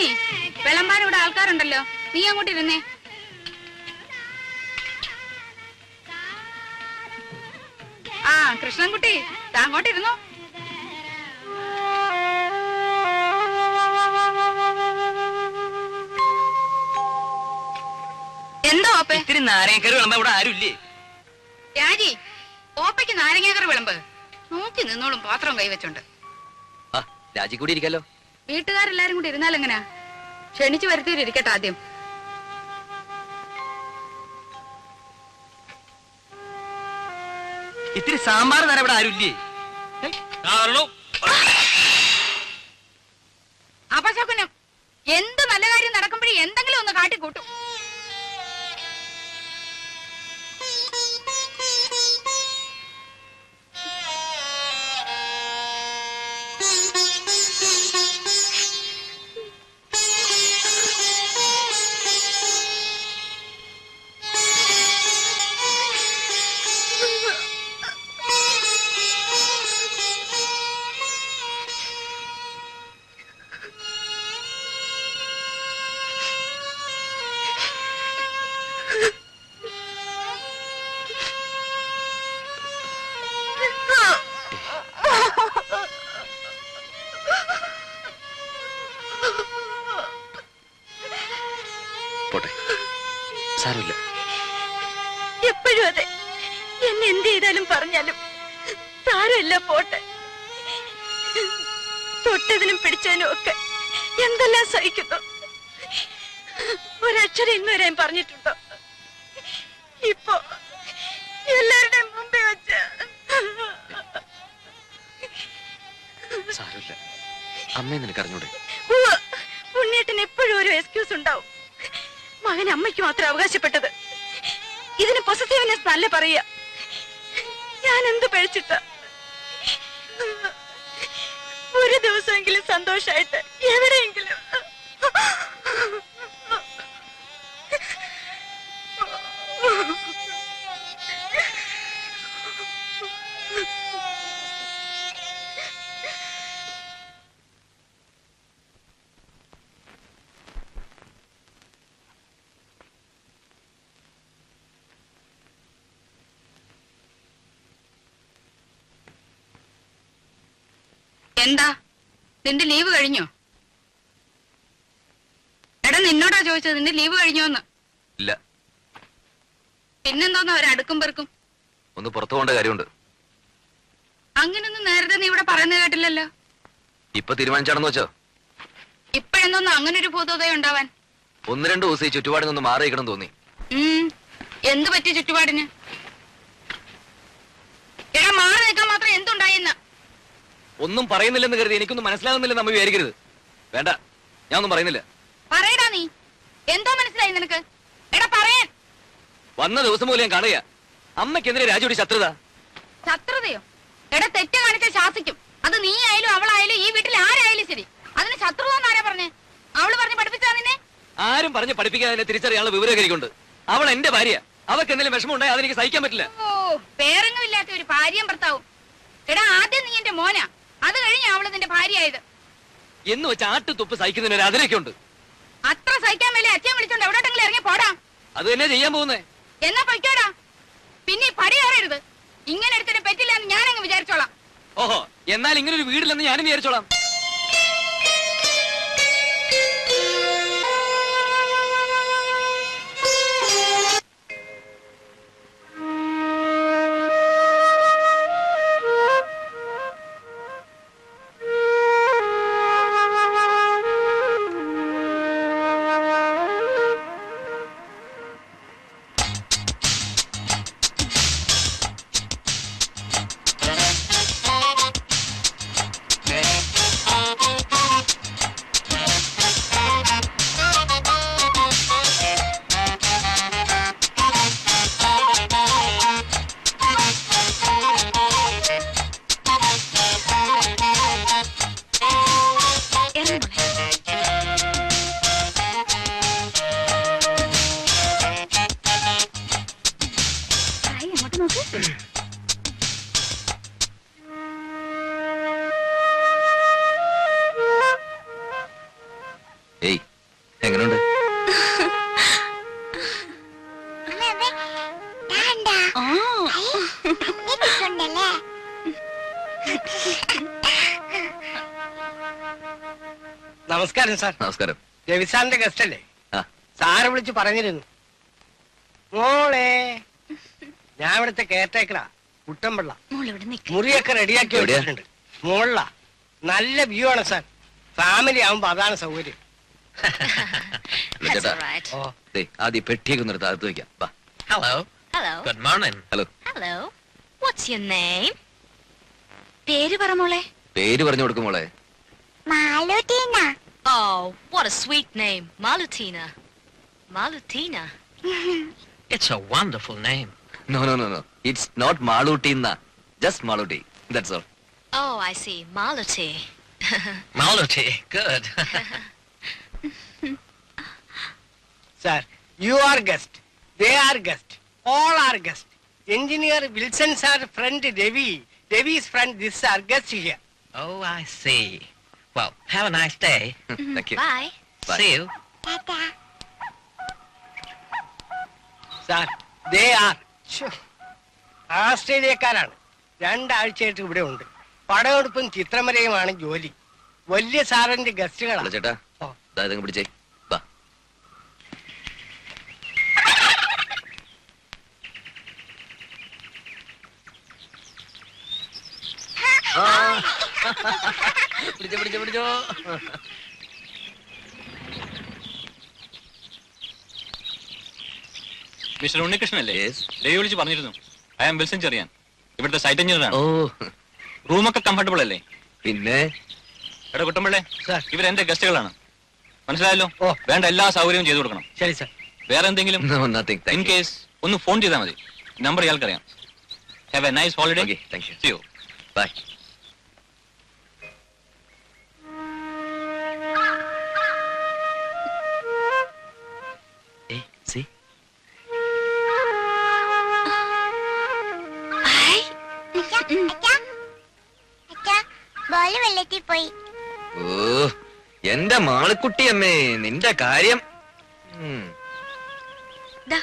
മോനി, വിളമ്പാൻ ഇവിടെ ആൾക്കാരുണ്ടല്ലോ, നീ അങ്ങോട്ട് ഇരുന്നേ. ആ കൃഷ്ണൻകുട്ടി, അങ്ങോട്ടിരുന്നോ. എന്തോ ഓപ്പേ? ഇത്തിരി നാരങ്ങക്കറി വിളമ്പ ഇവിടെ ആരുമില്ലേ? രാജി, ഓപ്പയ്ക്ക് നാരങ്ങാക്കറി വിളമ്പ്. നോക്കി നിന്നോളും പാത്രം കൈവച്ചോണ്ട്. രാജി കൂടി ഇരിക്കല്ലോ. വീട്ടുകാരെല്ലാരും കൂടി ഇരുന്നാൽ എങ്ങനെയാ? ക്ഷണിച്ചു വരുത്തിയിട്ടിരിക്കട്ടെ ആദ്യം. ഇത്തിരി സാമ്പാർ തരാൻ ഇവിടെ ആരുമില്ലേ? അപശകുനം. എന്ത് നല്ല കാര്യം നടക്കുമ്പോഴേ എന്തെങ്കിലും ഒന്ന് കാട്ടിക്കൂട്ടും. എപ്പോഴും അതെ, എന്നെ എന്ത് ചെയ്താലും പറഞ്ഞാലും സാരമില്ല, പോട്ടെ. തൊട്ടതിനും പിടിച്ചതിനും ഒക്കെ എന്തെല്ലാം സഹിക്കുന്നു. ഒരക്ഷരം ഇന്നുവരെ പറഞ്ഞിട്ടുണ്ടോ? ഇപ്പൊ എല്ലാവരുടെയും മുമ്പേ വെച്ച് അമ്മയെ നിനക്ക് അറിഞ്ഞൂടെ? ഉണ്ണിയേട്ടന് എപ്പോഴും ഒരു എക്സ്ക്യൂസ് ഉണ്ടാവും. മകൻ അമ്മയ്ക്ക് മാത്രം അവകാശപ്പെട്ടത്. ഇതിന് പൊസസീവ്നെസ് നല്ല പറയുക. ഞാൻ എന്ത് പഴിച്ചിട്ട? ഒരു ദിവസമെങ്കിലും സന്തോഷായിട്ട് എവിടെയെങ്കിലും. എന്താ, നിന്റെ ലീവ് കഴിഞ്ഞോ? എടാ, നിന്നോടാ ചോദിച്ചത്, നിന്റെ ലീവ് കഴിഞ്ഞോന്ന്. ഇല്ല. പിന്നെന്തോന്ന് അവരടുക്കും പെറുക്കും? ഒന്ന് പുറത്തു പോകേണ്ട കാര്യമുണ്ട്. അങ്ങനൊന്നും നേരത്തെ നീ ഇവിടെ പറയുന്നത് കേട്ടില്ലല്ലോ. ഇപ്പൊ തീരുമാനിച്ചാണെന്ന് വെച്ചോ? ഇപ്പഴെന്തോന്ന് അങ്ങനെ ഒരു ഭൂതോദയം ഉണ്ടാവാൻ? 1-2 ദിവസം ഈ ചുറ്റുപാടിൽ നിന്ന് മാറിയിക്കണം തോന്നി. എന്ത് പറ്റി ചുറ്റുപാടിന്? എടാ, മാറി നിൽക്കാൻ മാത്രം എന്തുണ്ടായെന്ന്? ഒന്നും പറയുന്നില്ലെന്ന് കരുതി എനിക്കൊന്നും മനസ്സിലാകുന്നില്ലെന്ന് നമ്മ വിചാരിക്കരുത്. വേണ്ട, ഞാൻ ഒന്നും പറയുന്നില്ല. പറയടാ, നീ എന്തോ മനസ്സിലായി നിനക്ക്? എടാ പറയാൻ. വന്ന ദിവസം പോലും ഞാൻ കാണുക. അമ്മയ്ക്കെതിരെ രാജുവിടെ ശത്രുത. ശത്രുതയോ? എടാ, തെറ്റ് കാണിച്ച ശാസിക്കും. അത് നീ ആയാലും അവളായാലും ഈ വീട്ടിൽ ആരായാലും ശരി. അതിന് ശത്രുത എന്നാരാ പറഞ്ഞേ? അവള് പറഞ്ഞ് പഠിപ്പിച്ചാ നിന്നെ? ആരും പറഞ്ഞ് പഠിപ്പിക്കാതെ തിരിച്ചറിയാനുള്ള വിവരകരിക്കുണ്ട്. അവൾ എന്റെ ഭാര്യ. അവർക്ക് എന്തെങ്കിലും വിഷമം ഉണ്ടായി അതെനിക്ക് സഹിക്കാൻ പറ്റില്ല. ഓ, പേരൊന്നും ഇല്ലാത്ത ഒരു ഭാര്യയും ഭർത്താവും. എടാ, ആദ്യം നീ എന്റെ മോനാ, അത് കഴിഞ്ഞ അവള് നിന്റെ ഭാര്യയായത്. എന്ന് വെച്ച് ആട്ടുതുപ്പ് സഹിക്കുന്നതിന് അതിലൊക്കെ ഉണ്ട്. അത്ര സഹിക്കാൻ മേലെ അച്ഛൻ വിളിച്ചോണ്ട് എവിടോട്ടെങ്കിലും ഇറങ്ങി പോടാ. അത് തന്നെ ചെയ്യാൻ പോകുന്നേ. എന്നാ പൊയ്ക്കോടാ. പിന്നെ പടി കയറരുത്. ഇങ്ങനെ എടുത്തിട്ട് പറ്റില്ല എന്ന് ഞാനങ്ങ് വിചാരിച്ചോളാം. ഓഹോ, എന്നാൽ ഇങ്ങനെ ഒരു വീടില്ലെന്ന് ഞാനും വിചാരിച്ചോളാം. ഏയ് എങ്ങനെയുണ്ട്? നമസ്കാരം സാർ. നമസ്കാരം. രവിസാറിന്റെ ഗസ്റ്റ് അല്ലേ? ആ. സാറ് വിളിച്ച് പറഞ്ഞിരുന്നു. മോളെ, ഞാൻ ഇവിടുത്തെ കെയർടേക്കറാ, കുട്ടമ്പിള്ള. മുറിയൊക്കെ റെഡിയാക്കി എവിടെയാ? വെച്ചിട്ടുണ്ട്. മോളില നല്ല വ്യൂ ആണ് സാർ. ഫാമിലി ആവുമ്പോ അതാണ് സൗകര്യം. ഇല്ല ചേട്ടാ, ഓ, ദേ, ആദ്യം പെട്ടിയൊക്കെ ഒന്ന് എടുത്ത് അകത്ത് വെക്കാം. വാ. Hello. Hello Good morning. Hello. Hello what's your name? പേര് പറ മോളെ. പേര് പറഞ്ഞു കൊടുക്കും മോളെ. Malutina. Oh, what a sweet name, Malutina. Malutina. It's a wonderful name. No, no, no, no. It's not Malutina. Just Maluti. That's all. Oh, I see. Maluti. Maluti. Good. Sir, you are guest, they are guest, all are guest. Engineer Wilson sir friend Ravi, രവി's friend this are guest here. Oh, I see. Well, have a nice day. Thank you. Bye. Bye. See you. Tata. Sir, they are ആസ്ട്രേലിയക്കാരാണ്. 2 ആഴ്ചയായിട്ട് ഇവിടെ ഉണ്ട്. പടമെടുപ്പും ചിത്രമരയുമാണ് ജോലി. വലിയ സാറിന്റെ hello ഗസ്റ്റുകളാണ്. ചേട്ടാ, ഓ. ഇതങ്ങ് പിടിച്ചേ. വാ. പിടിച്ചോ പിടിച്ചോ പിടിച്ചോ. മിസ്റ്റർ ഉണ്ണികൃഷ്ണൻ അല്ലേ? Yes. രവി വിളിച്ച് പറഞ്ഞിരുന്നു. ഐ ആം വിൽസൺ ചെറിയാൻ, ഇവിടുത്തെ സൈറ്റ് എഞ്ചിനീയർ ഓ ആണ്. റൂമൊക്കെ കംഫർട്ടബിൾ അല്ലേ? പിന്നെ എടാ കുട്ടമ്പിള്ളേ, സാർ. ഇവരെന്റെ ഗസ്റ്റുകളാണ്, മനസ്സിലായല്ലോ? ഓ. വേണ്ട എല്ലാ സൗകര്യവും ചെയ്തു കൊടുക്കണം. ശരി സാർ. വേറെ എന്തെങ്കിലും no nothing. In Thank you. Case ഒന്ന് ഫോൺ ചെയ്താൽ മതി. നമ്പർ ഇയാൾക്കറിയാം. Have a nice holiday. Okay, thank you. See you. Bye. Hey, see? അച്ഛാ, ബോള് വെള്ളത്തിൽ പോയി. ഓ, എന്റെ മാളിക്കുട്ടിയമ്മേ, നിന്റെ കാര്യം. ഉം. ദാ.